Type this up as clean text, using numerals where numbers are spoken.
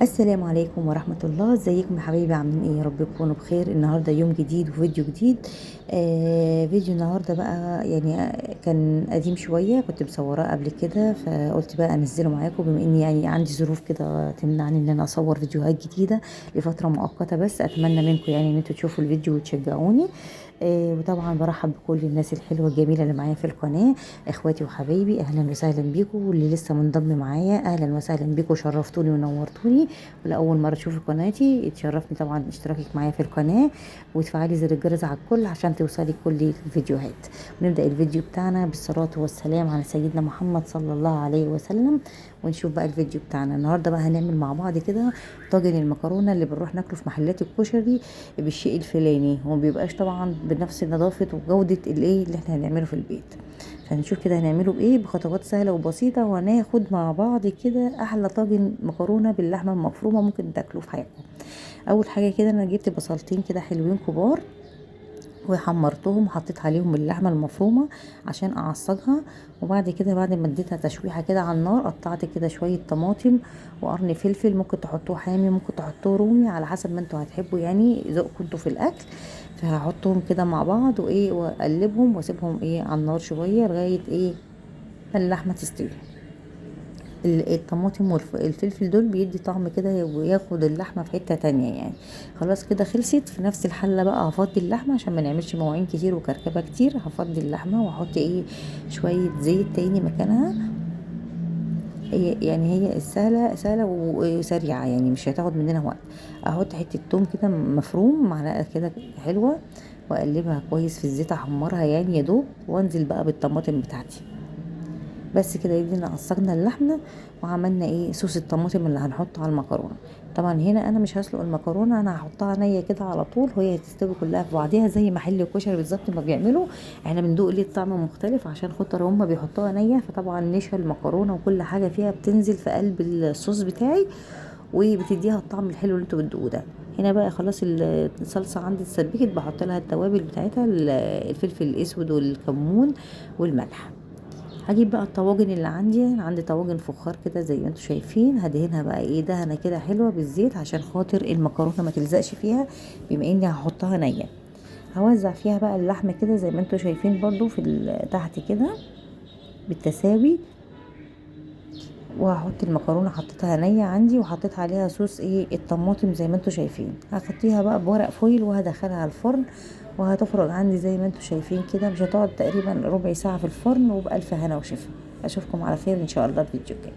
السلام عليكم ورحمة الله. ازيكم يا حبايبي؟ عاملين ايه؟ يا رب تكونوا بخير. النهارده يوم جديد وفيديو جديد. فيديو النهارده بقى يعني كان قديم شوية، كنت مصوراه قبل كده فقلت بقى انزله معاكم، بما اني يعني عندي ظروف كده تمنعني ان انا اصور فيديوهات جديدة لفترة مؤقتة. بس اتمنى منكم يعني ان انتوا تشوفوا الفيديو وتشجعوني. وطبعا برحب بكل الناس الحلوة الجميلة اللي معايا في القناة، اخواتي وحبايبي. اهلا وسهلا بيكم، واللي لسه منضم معايا اهلا وسهلا بيكم، شرفتوني ونورتوني. ولأول مرة تشوفي قناتي اتشرفني طبعا اشتراكك معايا في القناة، وتفعلي زر الجرس على الكل عشان توصلي كل الفيديوهات. ونبدأ الفيديو بتاعنا بالصلاة والسلام على سيدنا محمد صلى الله عليه وسلم. ونشوف بقى الفيديو بتاعنا النهارده. بقى هنعمل مع بعض كده طاجن المكرونة اللي بنروح ناكله في محلات الكشري بالشيء الفلاني، هو مبيبقاش طبعا بنفس نظافة وجودة الايه اللي احنا هنعمله في البيت. فنشوف كده هنعمله بايه بخطوات سهله وبسيطه، وهناخد مع بعض كده احلى طاجن مكرونه باللحمه المفرومه ممكن تاكلوه في حياتكم. اول حاجه كده انا جبت بصلتين كده حلوين كبار، وحمرتهم وحطيت عليهم اللحمه المفرومه عشان اعصجها. وبعد كده بعد ما اديتها تشويحه كده على النار، قطعت كده شويه طماطم وقرن فلفل، ممكن تحطوه حامي ممكن تحطوه رومي على حسب ما انتوا هتحبوا، يعني ذوقكم انتوا في الاكل. فهحطهم كده مع بعض وايه واقلبهم واسيبهم ايه على النار شويه لغايه ايه ما اللحمه تستوي. الطماطم والفلفل دول بيدي طعم كده وياخد اللحمه في حته تانية يعني. خلاص كده خلصت. في نفس الحله بقى هفضي اللحمه عشان ما نعملش مواعين كتير وكركبه كتير. هفضي اللحمه واحط ايه شويه زيت تاني مكانها. هي السهله سهله وسريعه، يعني مش هتاخد مننا وقت. احط حته توم كده مفروم معلقه كده حلوه، واقلبها كويس في الزيت، احمرها يعني يا دوب، وانزل بقى بالطماطم بتاعتي. بس كده يدينا عصقنا اللحمه، وعملنا ايه صوص الطماطم اللي هنحطه على المكرونه. طبعا هنا انا مش هسلق المكرونه، انا هحطها نيه كده على طول، وهي هتستوي كلها في بعضيها زي محل الكشري بالظبط ما بيعملوا. احنا بندوق ليه الطعم مختلف عشان خاطر هما بيحطوها نيه، فطبعا نشا المكرونه وكل حاجه فيها بتنزل في قلب الصوص بتاعي، وبتديها الطعم الحلو اللي انتوا بتدوقوه ده. هنا بقى خلاص الصلصه عندي اتسبكت، بحط لها التوابل بتاعتها، الفلفل الاسود والكمون والملح. هجيب بقى الطواجن اللي عندي، أنا عندي طواجن فخار كده زي ما انتم شايفين، هدهنها بقى ايه دهنه كده حلوه بالزيت عشان خاطر المكرونه ما تلزقش فيها، بما اني هحطها نيه. هوزع فيها بقى اللحمه كده زي ما انتم شايفين برضو في تحت كده بالتساوي. وهحط المكرونه حطيتها نيه عندي، وحطيت عليها صوص ايه الطماطم زي ما انتم شايفين. هغطيها بقى بورق فويل وهدخلها الفرن، وهتفرج عندي زي ما انتم شايفين كده. مش هتقعد تقريبا ربع ساعه في الفرن، وبألف هنا وشفا. اشوفكم على خير ان شاء الله الفيديو الجاي.